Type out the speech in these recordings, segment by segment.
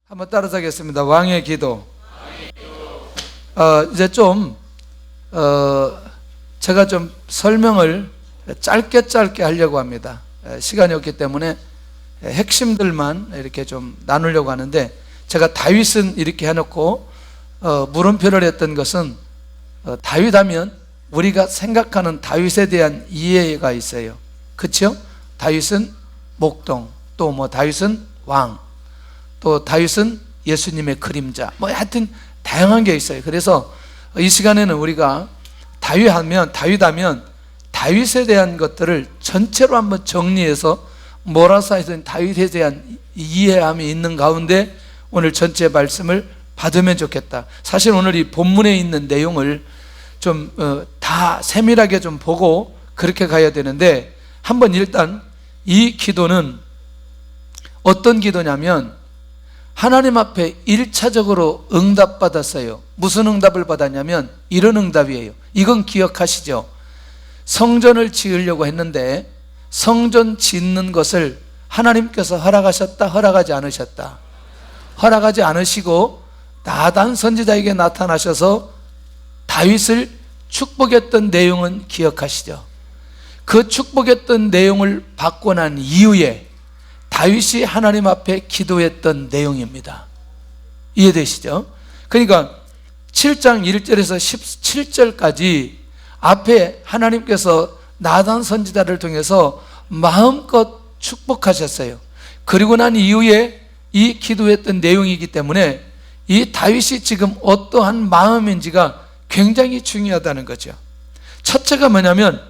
한번 따라서 하겠습니다. 왕의 기도. 이제 제가 좀 설명을 짧게 하려고 합니다. 시간이 없기 때문에 핵심들만 이렇게 좀 나누려고 하는데, 제가 다윗은 이렇게 해놓고 물음표를 했던 것은 다윗 하면 우리가 생각하는 다윗에 대한 이해가 있어요. 그렇죠? 다윗은 목동, 또 뭐 다윗은 왕, 또 다윗은 예수님의 그림자, 뭐 하여튼 다양한 게 있어요. 그래서 이 시간에는 우리가 다윗하면 다윗에 대한 것들을 전체로 한번 정리해서 몰아서 해서 다윗에 대한 이해함이 있는 가운데 오늘 전체 말씀을 받으면 좋겠다. 사실 오늘 이 본문에 있는 내용을 좀 다 세밀하게 좀 보고 그렇게 가야 되는데, 한번 일단 이 기도는 어떤 기도냐면 하나님 앞에 1차적으로 응답받았어요. 무슨 응답을 받았냐면 이런 응답이에요. 이건 기억하시죠? 성전을 지으려고 했는데 성전 짓는 것을 하나님께서 허락하셨다, 허락하지 않으셨다? 허락하지 않으시고 나단 선지자에게 나타나셔서 다윗을 축복했던 내용은 기억하시죠? 그 축복했던 내용을 받고 난 이후에 다윗이 하나님 앞에 기도했던 내용입니다. 이해되시죠? 그러니까 7장 1절에서 17절까지 앞에 하나님께서 나단 선지자를 통해서 마음껏 축복하셨어요. 그리고 난 이후에 이 기도했던 내용이기 때문에 이 다윗이 지금 어떠한 마음인지가 굉장히 중요하다는 거죠. 첫째가 뭐냐면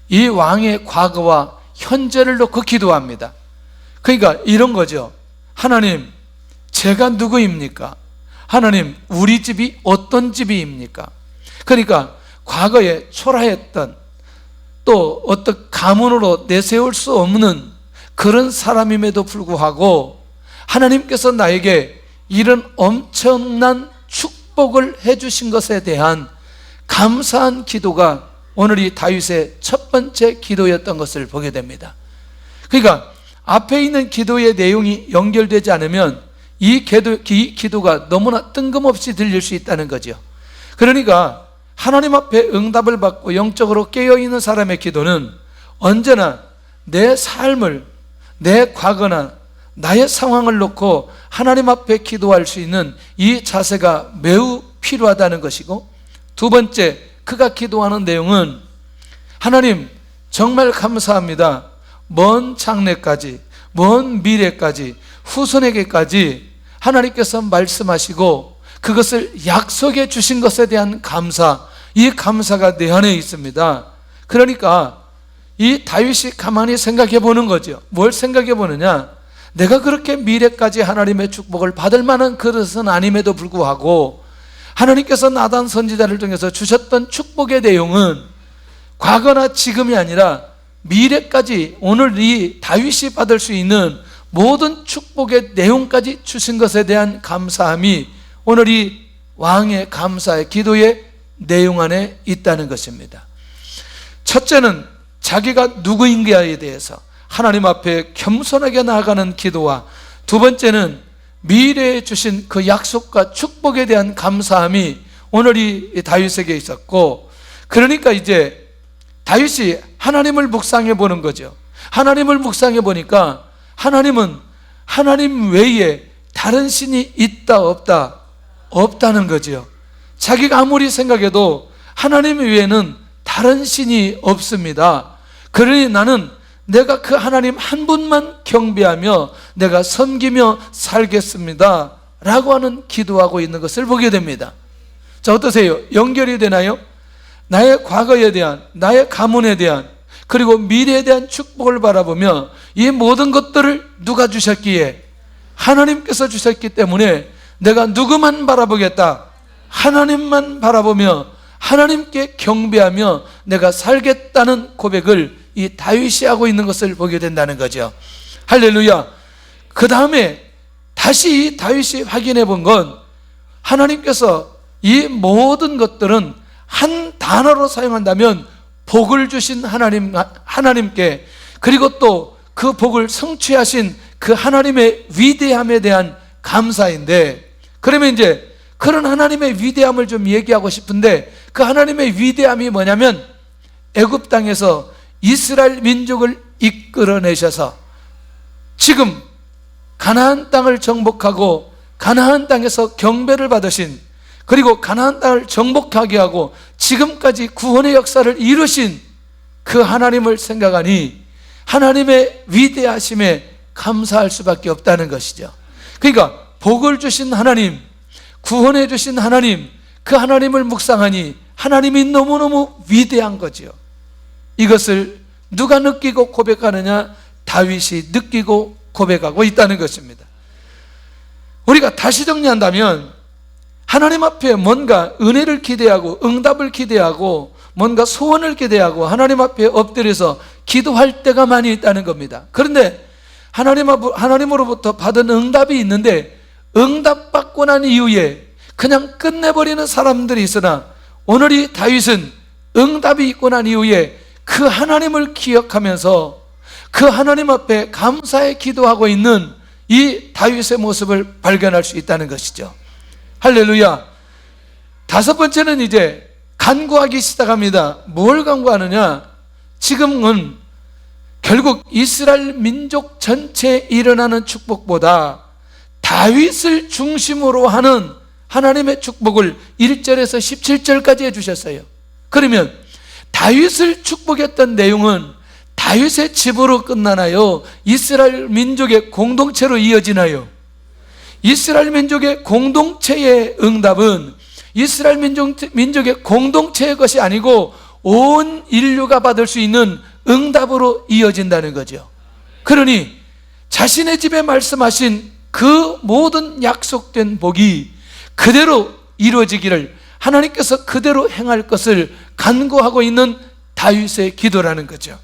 이 왕의 과거와 현재를 놓고 기도합니다. 그러니까 이런 거죠. 하나님, 제가 누구입니까? 하나님, 우리 집이 어떤 집입니까? 그러니까 과거에 초라했던, 또 어떤 가문으로 내세울 수 없는 그런 사람임에도 불구하고 하나님께서 나에게 이런 엄청난 축복을 해주신 것에 대한 감사한 기도가 오늘 이 다윗의 첫 번째 기도였던 것을 보게 됩니다. 그러니까 앞에 있는 기도의 내용이 연결되지 않으면 이 기도가 너무나 뜬금없이 들릴 수 있다는 거죠. 그러니까 하나님 앞에 응답을 받고 영적으로 깨어있는 사람의 기도는 언제나 내 삶을, 내 과거나 나의 상황을 놓고 하나님 앞에 기도할 수 있는 이 자세가 매우 필요하다는 것이고, 두 번째, 그가 기도하는 내용은 하나님 정말 감사합니다. 먼 장래까지, 먼 미래까지, 후손에게까지 하나님께서 말씀하시고 그것을 약속해 주신 것에 대한 감사, 이 감사가 내 안에 있습니다. 그러니까 이 다윗이 가만히 생각해 보는 거죠. 뭘 생각해 보느냐? 내가 그렇게 미래까지 하나님의 축복을 받을 만한 그릇은 아님에도 불구하고 하나님께서 나단 선지자를 통해서 주셨던 축복의 내용은 과거나 지금이 아니라 미래까지 오늘 이 다윗이 받을 수 있는 모든 축복의 내용까지 주신 것에 대한 감사함이 오늘 이 왕의 감사의 기도의 내용 안에 있다는 것입니다. 첫째는 자기가 누구인가에 대해서 하나님 앞에 겸손하게 나아가는 기도와, 두 번째는 미래에 주신 그 약속과 축복에 대한 감사함이 오늘 이 다윗에게 있었고, 그러니까 이제 다윗이 하나님을 묵상해 보는 거죠. 하나님을 묵상해 보니까 하나님은 하나님 외에 다른 신이 있다 없다? 없다는 거죠. 자기가 아무리 생각해도 하나님 외에는 다른 신이 없습니다. 그러니 나는 내가 그 하나님 한 분만 경배하며 내가 섬기며 살겠습니다 라고 하는 기도하고 있는 것을 보게 됩니다. 자, 어떠세요? 연결이 되나요? 나의 과거에 대한, 나의 가문에 대한, 그리고 미래에 대한 축복을 바라보며 이 모든 것들을 누가 주셨기에? 하나님께서 주셨기 때문에 내가 누구만 바라보겠다? 하나님만 바라보며 하나님께 경배하며 내가 살겠다는 고백을 이 다윗이 하고 있는 것을 보게 된다는 거죠. 할렐루야. 그 다음에 다시 이 다윗이 확인해 본 건 하나님께서 이 모든 것들은 한 단어로 사용한다면 복을 주신 하나님께, 그리고 또 그 복을 성취하신 그 하나님의 위대함에 대한 감사인데, 그러면 이제 그런 하나님의 위대함을 좀 얘기하고 싶은데, 그 하나님의 위대함이 뭐냐면 애굽 땅에서 이스라엘 민족을 이끌어내셔서 지금 가나안 땅을 정복하고 가나안 땅에서 경배를 받으신, 그리고 가나안 땅을 정복하게 하고 지금까지 구원의 역사를 이루신 그 하나님을 생각하니 하나님의 위대하심에 감사할 수밖에 없다는 것이죠. 그러니까 복을 주신 하나님, 구원해 주신 하나님, 그 하나님을 묵상하니 하나님이 너무너무 위대한 거죠. 이것을 누가 느끼고 고백하느냐? 다윗이 느끼고 고백하고 있다는 것입니다. 우리가 다시 정리한다면 하나님 앞에 뭔가 은혜를 기대하고 응답을 기대하고 뭔가 소원을 기대하고 하나님 앞에 엎드려서 기도할 때가 많이 있다는 겁니다. 그런데 하나님으로부터 받은 응답이 있는데 응답받고 난 이후에 그냥 끝내버리는 사람들이 있으나, 오늘 이 다윗은 응답이 있고 난 이후에 그 하나님을 기억하면서 그 하나님 앞에 감사의 기도하고 있는 이 다윗의 모습을 발견할 수 있다는 것이죠. 할렐루야. 다섯 번째는 이제 간구하기 시작합니다. 뭘 간구하느냐? 지금은 결국 이스라엘 민족 전체에 일어나는 축복보다 다윗을 중심으로 하는 하나님의 축복을 1절에서 17절까지 해주셨어요. 그러면 다윗을 축복했던 내용은 다윗의 집으로 끝나나요? 이스라엘 민족의 공동체로 이어지나요? 이스라엘 민족의 공동체의 응답은 이스라엘 민족의 공동체의 것이 아니고 온 인류가 받을 수 있는 응답으로 이어진다는 거죠. 그러니 자신의 집에 말씀하신 그 모든 약속된 복이 그대로 이루어지기를 하나님께서 그대로 행할 것을 간구하고 있는 다윗의 기도라는 거죠.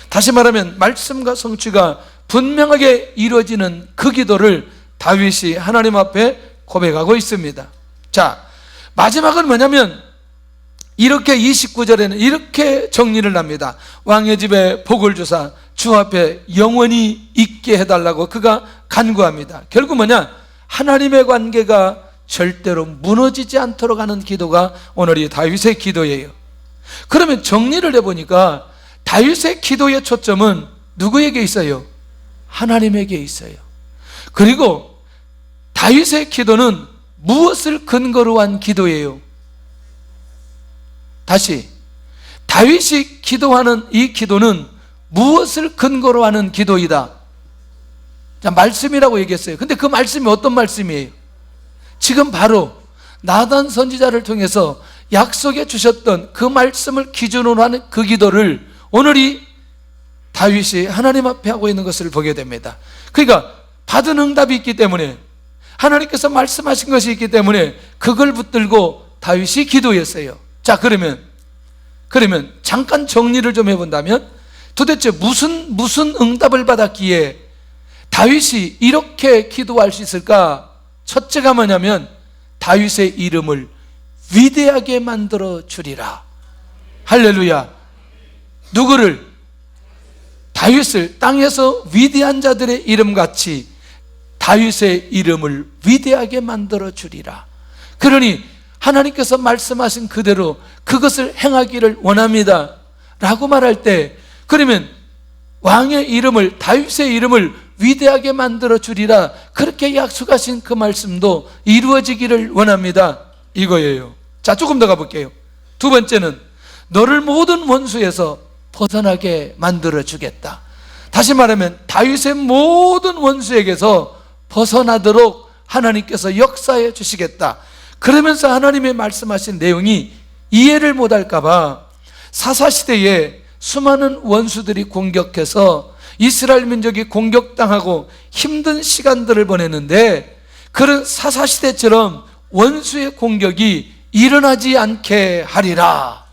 다시 말하면 말씀과 성취가 분명하게 이루어지는 그 기도를 다윗이 하나님 앞에 고백하고 있습니다. 자, 마지막은 뭐냐면 이렇게 29절에는 이렇게 정리를 합니다. 왕의 집에 복을 주사 주 앞에 영원히 있게 해달라고 그가 간구합니다. 결국 뭐냐? 하나님의 관계가 절대로 무너지지 않도록 하는 기도가 오늘 이 다윗의 기도예요. 그러면 정리를 해보니까 다윗의 기도의 초점은 누구에게 있어요? 하나님에게 있어요. 그리고 다윗의 기도는 무엇을 근거로 한 기도예요? 다시, 다윗이 기도하는 이 기도는 무엇을 근거로 하는 기도이다? 자, 말씀이라고 얘기했어요. 근데 그 말씀이 어떤 말씀이에요? 지금 바로 나단 선지자를 통해서 약속해 주셨던 그 말씀을 기준으로 하는 그 기도를 오늘 이 다윗이 하나님 앞에 하고 있는 것을 보게 됩니다. 그러니까 받은 응답이 있기 때문에, 하나님께서 말씀하신 것이 있기 때문에 그걸 붙들고 다윗이 기도했어요. 자, 그러면 잠깐 정리를 좀 해본다면 도대체 무슨 응답을 받았기에 다윗이 이렇게 기도할 수 있을까? 첫째가 뭐냐면 다윗의 이름을 위대하게 만들어 주리라. 할렐루야. 누구를? 다윗을, 땅에서 위대한 자들의 이름같이 다윗의 이름을 위대하게 만들어 주리라. 그러니 하나님께서 말씀하신 그대로 그것을 행하기를 원합니다 라고 말할 때, 그러면 왕의 이름을, 다윗의 이름을 위대하게 만들어 주리라, 그렇게 약속하신 그 말씀도 이루어지기를 원합니다, 이거예요. 자, 조금 더 가볼게요. 두 번째는 너를 모든 원수에서 벗어나게 만들어 주겠다. 다시 말하면 다윗의 모든 원수에게서 벗어나도록 하나님께서 역사해 주시겠다. 그러면서 하나님의 말씀하신 내용이 이해를 못할까봐 사사시대에 수많은 원수들이 공격해서 이스라엘 민족이 공격당하고 힘든 시간들을 보냈는데, 그런 사사시대처럼 원수의 공격이 일어나지 않게 하리라.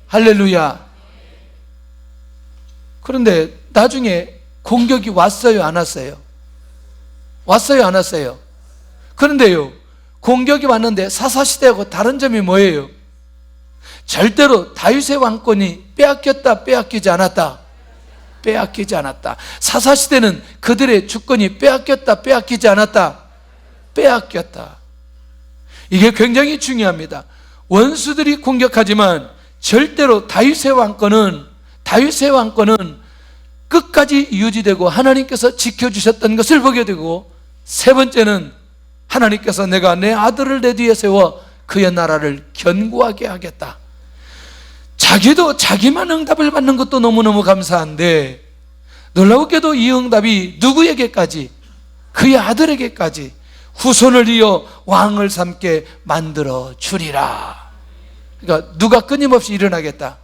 할렐루야. 그런데 나중에 공격이 왔어요, 안 왔어요? 왔어요, 안 왔어요? 그런데요, 공격이 왔는데 사사시대하고 다른 점이 뭐예요? 절대로 다윗의 왕권이 빼앗겼다, 빼앗기지 않았다? 빼앗기지 않았다. 사사시대는 그들의 주권이 빼앗겼다, 빼앗기지 않았다? 빼앗겼다. 이게 굉장히 중요합니다. 원수들이 공격하지만 절대로 다윗의 왕권은 끝까지 유지되고 하나님께서 지켜주셨던 것을 보게 되고, 세 번째는 하나님께서 내가 내 아들을 내 뒤에 세워 그의 나라를 견고하게 하겠다. 자기도 자기만 응답을 받는 것도 너무너무 감사한데, 놀라웠게도 이 응답이 누구에게까지? 그의 아들에게까지 후손을 이어 왕을 삼게 만들어 주리라. 그러니까 누가 끊임없이 일어나겠다?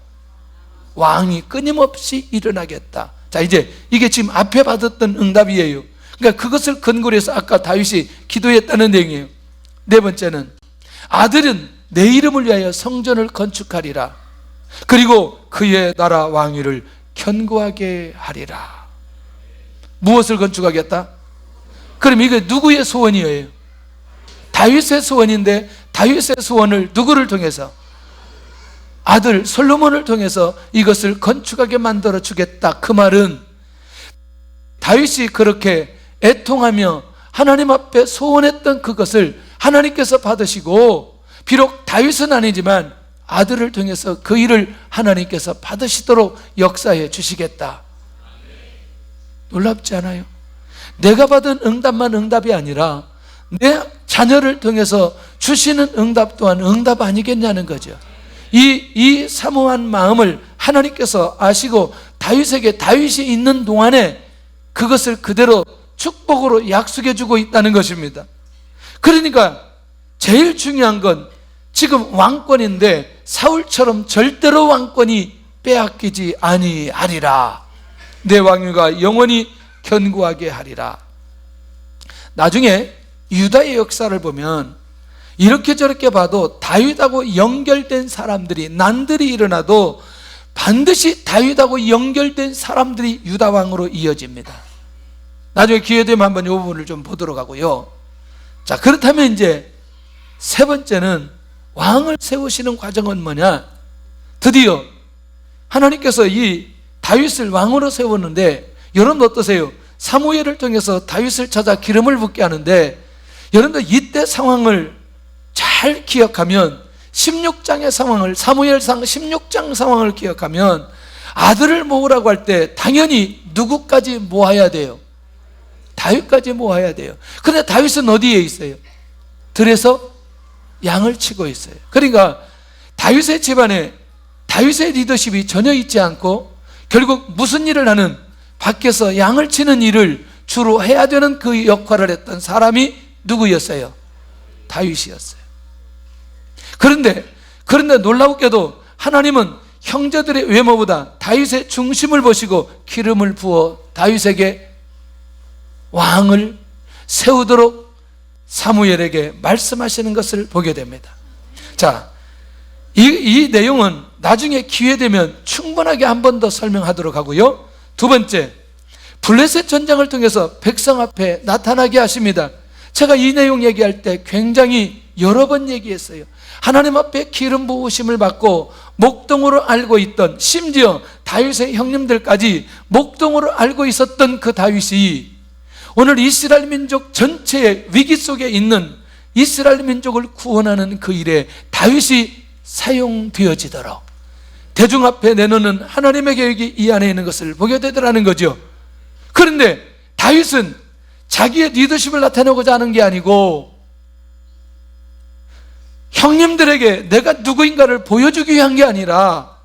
왕이 끊임없이 일어나겠다. 자, 이제 이게 지금 앞에 받았던 응답이에요. 그러니까 그것을 근거로 해서 아까 다윗이 기도했다는 내용이에요. 네 번째는 아들은 내 이름을 위하여 성전을 건축하리라. 그리고 그의 나라 왕위를 견고하게 하리라. 무엇을 건축하겠다? 그럼 이게 누구의 소원이에요? 다윗의 소원인데, 다윗의 소원을 누구를 통해서? 아들 솔로몬을 통해서 이것을 건축하게 만들어 주겠다. 그 말은 다윗이 그렇게 애통하며 하나님 앞에 소원했던 그것을 하나님께서 받으시고, 비록 다윗은 아니지만 아들을 통해서 그 일을 하나님께서 받으시도록 역사해 주시겠다. 놀랍지 않아요? 내가 받은 응답만 응답이 아니라 내 자녀를 통해서 주시는 응답 또한 응답 아니겠냐는 거죠. 이 사모한 마음을 하나님께서 아시고 다윗이 있는 동안에 그것을 그대로 축복으로 약속해 주고 있다는 것입니다. 그러니까 제일 중요한 건 지금 왕권인데 사울처럼 절대로 왕권이 빼앗기지 아니하리라. 내 왕위가 영원히 견고하게 하리라. 나중에 유다의 역사를 보면 이렇게 저렇게 봐도 다윗하고 연결된 사람들이, 난들이 일어나도 반드시 다윗하고 연결된 사람들이 유다 왕으로 이어집니다. 나중에 기회되면 한번 이 부분을 좀 보도록 하고요. 자, 그렇다면 이제 세 번째는 왕을 세우시는 과정은 뭐냐? 드디어 하나님께서 이 다윗을 왕으로 세웠는데, 여러분 어떠세요? 사무엘을 통해서 다윗을 찾아 기름을 붓게 하는데, 여러분들 이때 상황을 잘 기억하면, 16장의 상황을, 사무엘상 16장 상황을 기억하면 아들을 모으라고 할 때 당연히 누구까지 모아야 돼요? 다윗까지 모아야 돼요. 그런데 다윗은 어디에 있어요? 들에서 양을 치고 있어요. 그러니까 다윗의 집안에 다윗의 리더십이 전혀 있지 않고, 결국 무슨 일을 하는, 밖에서 양을 치는 일을 주로 해야 되는 그 역할을 했던 사람이 누구였어요? 다윗이었어요. 그런데 놀라웠게도 하나님은 형제들의 외모보다 다윗의 중심을 보시고 기름을 부어 다윗에게 왕을 세우도록 사무엘에게 말씀하시는 것을 보게 됩니다. 자, 이 내용은 나중에 기회되면 충분하게 한 번 더 설명하도록 하고요. 두 번째, 블레셋 전쟁을 통해서 백성 앞에 나타나게 하십니다. 제가 이 내용 얘기할 때 굉장히 여러 번 얘기했어요. 하나님 앞에 기름 부으심을 받고 목동으로 알고 있던, 심지어 다윗의 형님들까지 목동으로 알고 있었던 그 다윗이 오늘 이스라엘 민족 전체의 위기 속에 있는 이스라엘 민족을 구원하는 그 일에 다윗이 사용되어지도록 대중 앞에 내놓는 하나님의 계획이 이 안에 있는 것을 보게 되더라는 거죠. 그런데 다윗은 자기의 리더십을 나타내고자 하는 게 아니고 형님들에게 내가 누구인가를 보여주기 위한 게 아니라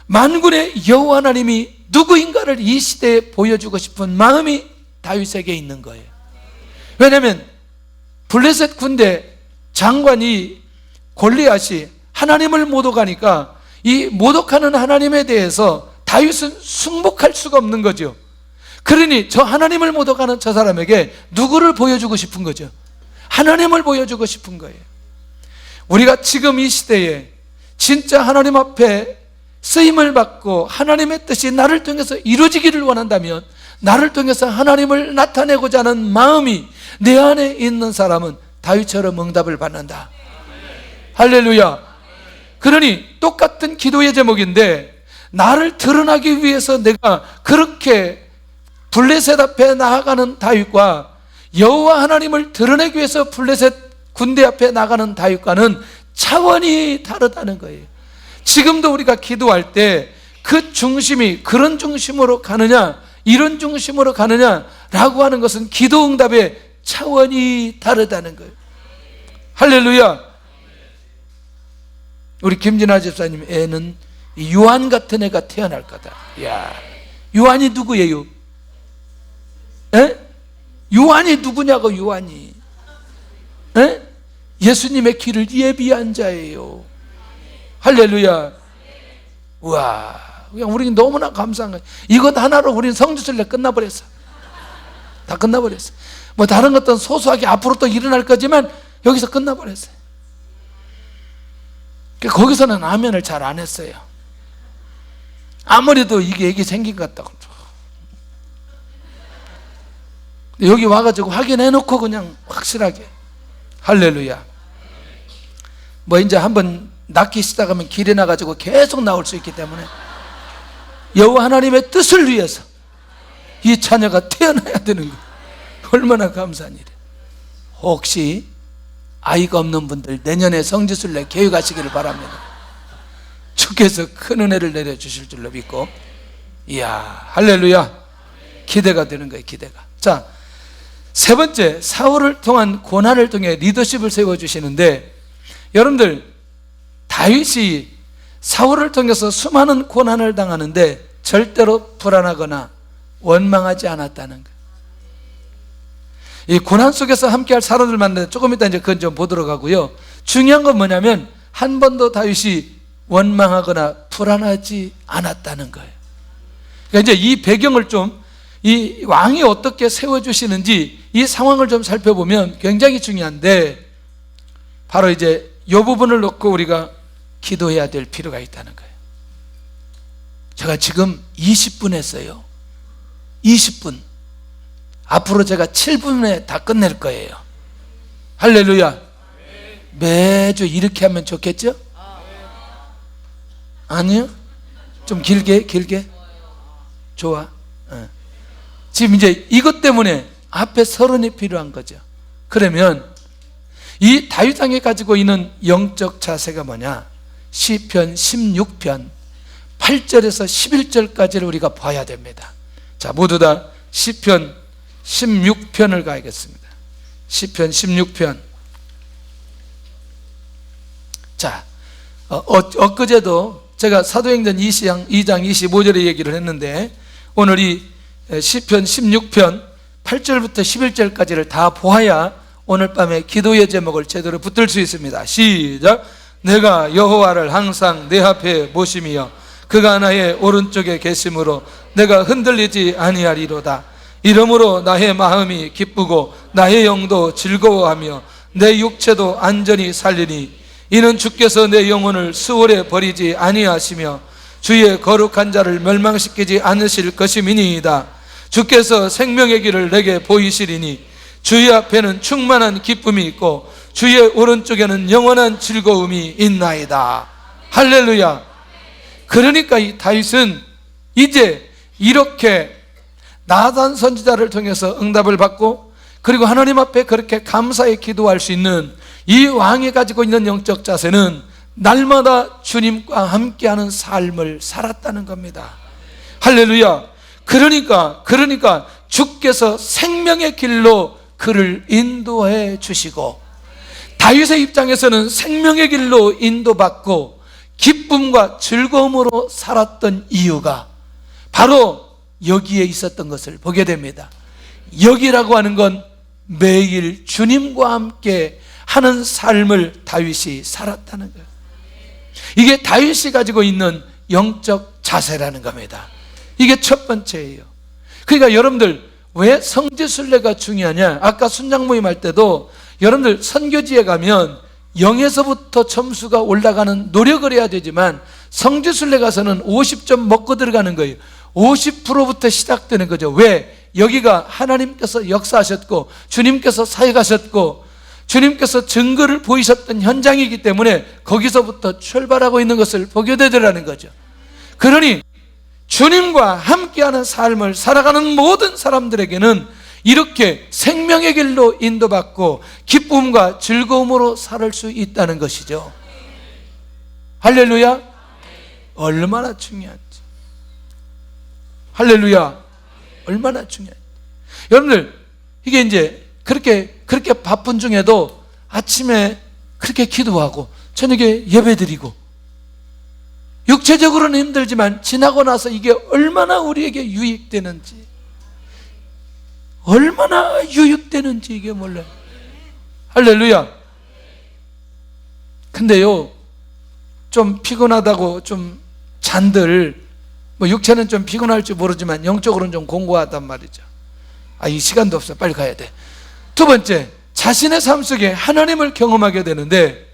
만군의 여호와 하나님이 누구인가를 이 시대에 보여주고 싶은 마음이 다윗에게 있는 거예요. 왜냐하면 블레셋 군대 장관이 골리앗이 하나님을 모독하니까 이 모독하는 하나님에 대해서 다윗은 승복할 수가 없는 거죠. 그러니 저 하나님을 모독하는 저 사람에게 누구를 보여주고 싶은 거죠? 하나님을 보여주고 싶은 거예요. 우리가 지금 이 시대에 진짜 하나님 앞에 쓰임을 받고 하나님의 뜻이 나를 통해서 이루어지기를 원한다면, 나를 통해서 하나님을 나타내고자 하는 마음이 내 안에 있는 사람은 다윗처럼 응답을 받는다. 할렐루야. 그러니 똑같은 기도의 제목인데, 나를 드러나기 위해서 내가 그렇게 블레셋 앞에 나아가는 다윗과 여호와 하나님을 드러내기 위해서 블레셋 군대 앞에 나가는 다윗과는 차원이 다르다는 거예요. 지금도 우리가 기도할 때 그 중심이 그런 중심으로 가느냐 이런 중심으로 가느냐라고 하는 것은 기도 응답의 차원이 다르다는 거예요. 할렐루야. 우리 김진아 집사님 애는 요한 같은 애가 태어날 거다. 야, 요한이 누구예요? 에? 요한이 누구냐고. 요한이 예수님의 길을 예비한 자예요. 할렐루야. 우와, 그냥 우리는 너무나 감사한 거예요. 이것 하나로 우리는 성지순례 끝나버렸어. 다 끝나버렸어. 뭐 다른 것들은 소소하게 앞으로 또 일어날 거지만 여기서 끝나버렸어요. 거기서는 아멘을 잘 안 했어요. 아무래도 이게 얘기 생긴 것 같다고. 여기 와가지고 확인해놓고 그냥 확실하게. 할렐루야. 뭐 이제 한번 낳기 시작하면 길에 나가지고 계속 나올 수 있기 때문에 여호와 하나님의 뜻을 위해서 이 자녀가 태어나야 되는 거 얼마나 감사한 일이에요. 혹시 아이가 없는 분들 내년에 성지순례 계획하시기를 바랍니다. 주께서 큰 은혜를 내려주실 줄로 믿고, 이야, 할렐루야. 기대가 되는 거예요. 기대가. 자, 세 번째, 사울을 통한 고난을 통해 리더십을 세워주시는데, 여러분들 다윗이 사울을 통해서 수많은 고난을 당하는데 절대로 불안하거나 원망하지 않았다는 거예요. 이 고난 속에서 함께할 사람들 만나는데 조금 이따 이제 그건 좀 보도록 하고요. 중요한 건 뭐냐면 한 번도 다윗이 원망하거나 불안하지 않았다는 거예요. 그러니까 이제 이 배경을 좀, 이 왕이 어떻게 세워주시는지 이 상황을 좀 살펴보면 굉장히 중요한데, 바로 이제 이 부분을 놓고 우리가 기도해야 될 필요가 있다는 거예요. 제가 지금 20분 했어요. 20분. 앞으로 제가 7분에 다 끝낼 거예요. 할렐루야. 매주 이렇게 하면 좋겠죠? 아니요? 좀 길게? 좋아. 지금 이제 이것 때문에 앞에 서론이 필요한 거죠. 그러면 이 다윗왕이 가지고 있는 영적 자세가 뭐냐? 시편 16편 8절에서 11절까지를 우리가 봐야 됩니다. 자, 모두 다 시편 16편을 가야겠습니다. 시편 16편. 자, 엊그제도 제가 사도행전 2장 25절의 얘기를 했는데, 오늘 이 시편 16편 8절부터 11절까지를 다 보아야 오늘 밤에 기도의 제목을 제대로 붙들 수 있습니다. 시작. 내가 여호와를 항상 내 앞에 모심이여 그가 나의 오른쪽에 계심으로 내가 흔들리지 아니하리로다. 이러므로 나의 마음이 기쁘고 나의 영도 즐거워하며 내 육체도 안전히 살리니 이는 주께서 내 영혼을 수월에 버리지 아니하시며 주의 거룩한 자를 멸망시키지 않으실 것임이니이다. 주께서 생명의 길을 내게 보이시리니 주의 앞에는 충만한 기쁨이 있고 주의 오른쪽에는 영원한 즐거움이 있나이다. 할렐루야. 그러니까 이 다윗은 이제 이렇게 나단 선지자를 통해서 응답을 받고, 그리고 하나님 앞에 그렇게 감사의 기도할 수 있는 이 왕이 가지고 있는 영적 자세는 날마다 주님과 함께하는 삶을 살았다는 겁니다. 할렐루야. 그러니까 주께서 생명의 길로 그를 인도해 주시고, 다윗의 입장에서는 생명의 길로 인도받고 기쁨과 즐거움으로 살았던 이유가 바로 여기에 있었던 것을 보게 됩니다. 여기라고 하는 건 매일 주님과 함께 하는 삶을 다윗이 살았다는 거예요. 이게 다윗이 가지고 있는 영적 자세라는 겁니다. 이게 첫 번째예요. 그러니까 여러분들 왜 성지순례가 중요하냐? 아까 순장 모임 할 때도 여러분들 선교지에 가면 0에서부터 점수가 올라가는 노력을 해야 되지만 성지순례 가서는 50점 먹고 들어가는 거예요. 50%부터 시작되는 거죠. 왜? 여기가 하나님께서 역사하셨고 주님께서 사역하셨고 주님께서 증거를 보이셨던 현장이기 때문에 거기서부터 출발하고 있는 것을 보게 되더라는 거죠. 그러니 주님과 함께하는 삶을 살아가는 모든 사람들에게는 이렇게 생명의 길로 인도받고 기쁨과 즐거움으로 살 수 있다는 것이죠. 할렐루야. 얼마나 중요한지. 할렐루야. 얼마나 중요한지. 여러분들, 이게 이제 그렇게 바쁜 중에도 아침에 그렇게 기도하고 저녁에 예배드리고, 육체적으로는 힘들지만 지나고 나서 이게 얼마나 우리에게 유익되는지, 얼마나 유익되는지 이게 몰라요. 할렐루야. 근데요, 좀 피곤하다고 좀 잔들, 육체는 좀 피곤할지 모르지만 영적으로는 좀 공고하단 말이죠. 이 시간도 없어, 빨리 가야 돼. 두 번째, 자신의 삶 속에 하나님을 경험하게 되는데,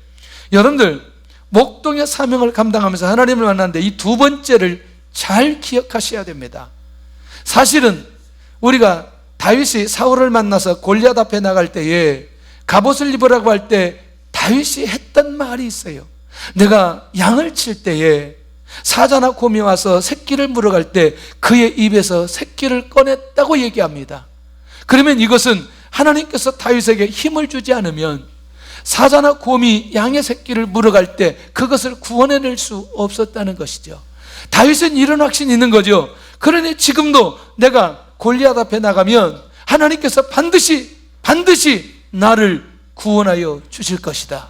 여러분들 목동의 사명을 감당하면서 하나님을 만났는데 이 두 번째를 잘 기억하셔야 됩니다. 사실은 우리가 다윗이 사울을 만나서 골리앗 앞에 나갈 때에 갑옷을 입으라고 할 때 다윗이 했던 말이 있어요. 내가 양을 칠 때에 사자나 곰이 와서 새끼를 물어갈 때 그의 입에서 새끼를 꺼냈다고 얘기합니다. 그러면 이것은 하나님께서 다윗에게 힘을 주지 않으면 사자나 곰이 양의 새끼를 물어갈 때 그것을 구원해낼 수 없었다는 것이죠. 다윗은 이런 확신이 있는 거죠. 그러니 지금도 내가 골리앗 앞에 나가면 하나님께서 반드시 나를 구원하여 주실 것이다.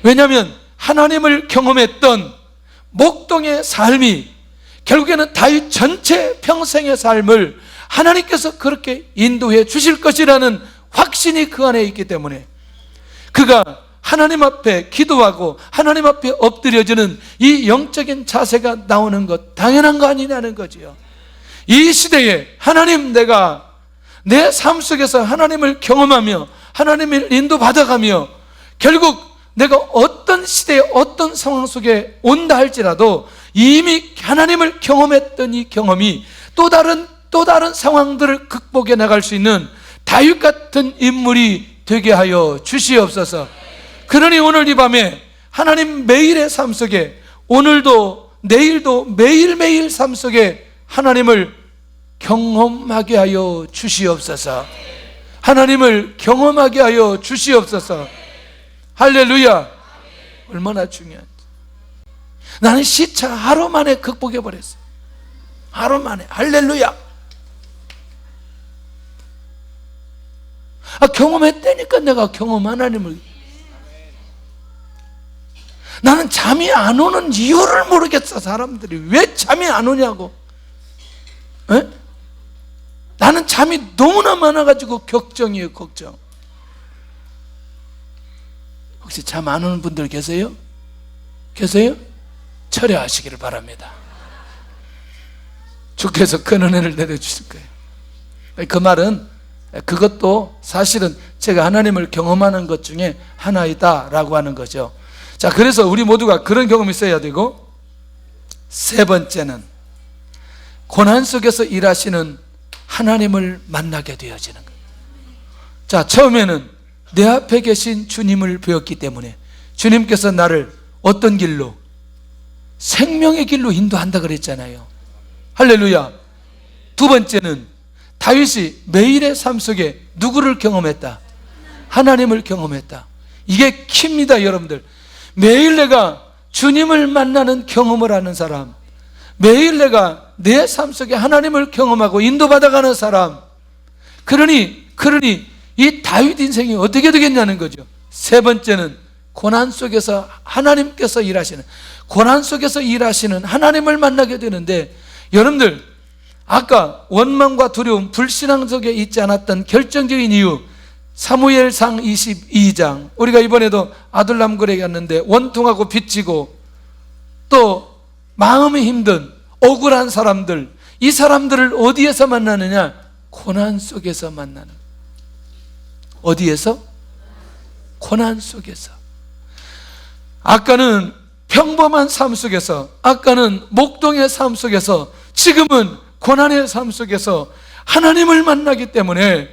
왜냐하면 하나님을 경험했던 목동의 삶이 결국에는 다윗 전체 평생의 삶을 하나님께서 그렇게 인도해 주실 것이라는 확신이 그 안에 있기 때문에 그가 하나님 앞에 기도하고 하나님 앞에 엎드려지는 이 영적인 자세가 나오는 것 당연한 거 아니냐는 거지요. 이 시대에 하나님, 내가 내 삶 속에서 하나님을 경험하며 하나님을 인도받아가며 결국 내가 어떤 시대에 어떤 상황 속에 온다 할지라도 이미 하나님을 경험했던 이 경험이 또 다른 상황들을 극복해 나갈 수 있는 다윗 같은 인물이 되게 하여 주시옵소서. 그러니 오늘 이 밤에 하나님 매일의 삶 속에, 오늘도 내일도 매일매일 삶 속에 하나님을 경험하게 하여 주시옵소서. 하나님을 경험하게 하여 주시옵소서. 할렐루야. 얼마나 중요한지. 나는 시차 하루 만에 극복해 버렸어요. 하루 만에. 할렐루야. 경험했다니까. 내가 하나님을. 나는 잠이 안 오는 이유를 모르겠어. 사람들이 왜 잠이 안 오냐고. 에? 나는 잠이 너무나 많아가지고 걱정이에요. 걱정. 혹시 잠 안 오는 분들 계세요? 계세요? 철회하시기를 바랍니다. 주께서 큰 은혜를 내려주실 거예요. 그 말은, 그것도 사실은 제가 하나님을 경험하는 것 중에 하나이다 라고 하는 거죠. 자, 그래서 우리 모두가 그런 경험이 있어야 되고, 세 번째는 고난 속에서 일하시는 하나님을 만나게 되어지는 거예요. 자, 처음에는 내 앞에 계신 주님을 배웠기 때문에 주님께서 나를 어떤 길로? 생명의 길로 인도한다 그랬잖아요. 할렐루야. 두 번째는 다윗이 매일의 삶 속에 누구를 경험했다? 하나님을 경험했다. 이게 키입니다, 여러분들. 매일 내가 주님을 만나는 경험을 하는 사람, 매일 내가 내 삶 속에 하나님을 경험하고 인도받아가는 사람, 그러니 이 다윗 인생이 어떻게 되겠냐는 거죠. 세 번째는 고난 속에서 하나님께서 일하시는, 고난 속에서 일하시는 하나님을 만나게 되는데, 여러분들 아까 원망과 두려움, 불신앙 속에 있지 않았던 결정적인 이유, 사무엘상 22장, 우리가 이번에도 아둘람굴에 갔는데 원통하고 빚지고 또 마음이 힘든 억울한 사람들, 이 사람들을 어디에서 만나느냐? 고난 속에서 만나는. 어디에서? 고난 속에서. 아까는 평범한 삶 속에서, 아까는 목동의 삶 속에서, 지금은 고난의 삶 속에서 하나님을 만나기 때문에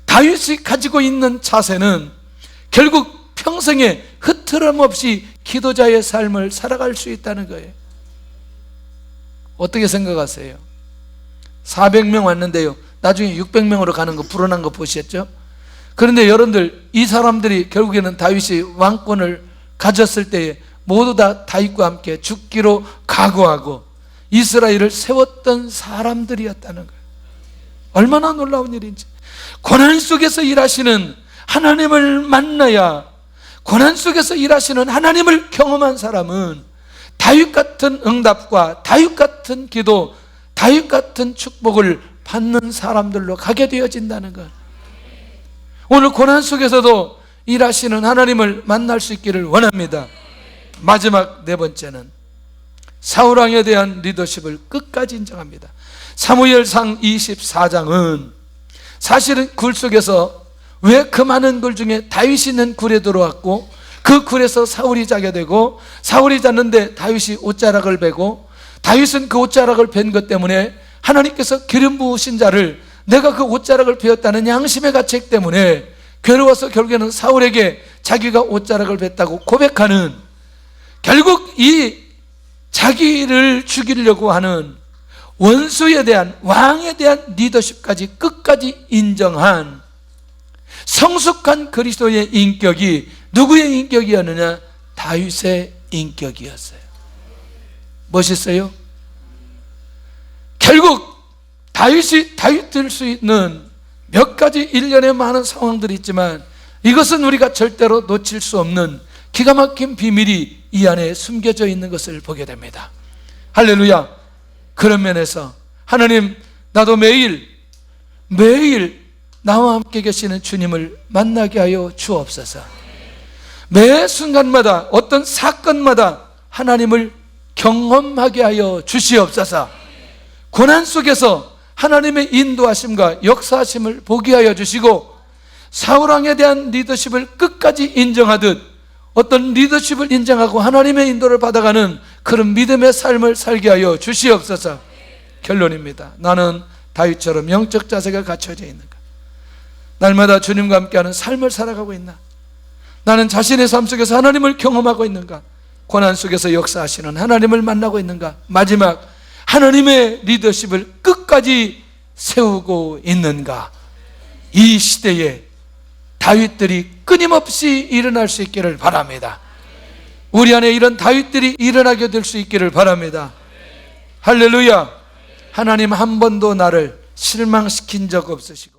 다윗이 가지고 있는 자세는 결국 평생에 흐트럼 없이 기도자의 삶을 살아갈 수 있다는 거예요. 어떻게 생각하세요? 400명 왔는데요, 나중에 600명으로 가는 거 불어난 거 보셨죠? 그런데 여러분들, 이 사람들이 결국에는 다윗이 왕권을 가졌을 때에 모두 다 다윗과 함께 죽기로 각오하고 이스라엘을 세웠던 사람들이었다는 거예요. 얼마나 놀라운 일인지. 고난 속에서 일하시는 하나님을 만나야, 고난 속에서 일하시는 하나님을 경험한 사람은 다윗 같은 응답과 다윗 같은 기도, 다윗 같은 축복을 받는 사람들로 가게 되어진다는 것. 오늘 고난 속에서도 일하시는 하나님을 만날 수 있기를 원합니다. 마지막 네 번째는 사울왕에 대한 리더십을 끝까지 인정합니다. 사무엘상 24장은 사실은 굴 속에서 왜 그 많은 굴 중에 다윗이 있는 굴에 들어왔고, 그 굴에서 사울이 자게 되고, 사울이 잤는데 다윗이 옷자락을 베고, 다윗은 그 옷자락을 벤 것 때문에 하나님께서 기름 부으신 자를, 내가 그 옷자락을 베었다는 양심의 가책 때문에 괴로워서 결국에는 사울에게 자기가 옷자락을 뱉다고 고백하는, 결국 이 자기를 죽이려고 하는 원수에 대한, 왕에 대한 리더십까지 끝까지 인정한 성숙한 그리스도의 인격이 누구의 인격이었느냐? 다윗의 인격이었어요. 멋있어요? 결국 다윗이 다윗될 수 있는 몇 가지 일련의 많은 상황들이 있지만, 이것은 우리가 절대로 놓칠 수 없는 기가 막힌 비밀이 이 안에 숨겨져 있는 것을 보게 됩니다. 할렐루야. 그런 면에서 하나님, 나도 매일 나와 함께 계시는 주님을 만나게 하여 주옵소서. 매 순간마다, 어떤 사건마다 하나님을 경험하게 하여 주시옵소서. 고난 속에서 하나님의 인도하심과 역사하심을 보게 하여 주시고, 사울왕에 대한 리더십을 끝까지 인정하듯 어떤 리더십을 인정하고 하나님의 인도를 받아가는 그런 믿음의 삶을 살게 하여 주시옵소서. 결론입니다. 나는 다윗처럼 영적 자세가 갖춰져 있는가? 날마다 주님과 함께하는 삶을 살아가고 있나? 나는 자신의 삶 속에서 하나님을 경험하고 있는가? 고난 속에서 역사하시는 하나님을 만나고 있는가? 마지막, 하나님의 리더십을 끝까지 세우고 있는가? 이 시대에 다윗들이 끊임없이 일어날 수 있기를 바랍니다. 우리 안에 이런 다윗들이 일어나게 될 수 있기를 바랍니다. 할렐루야. 하나님 한 번도 나를 실망시킨 적 없으시고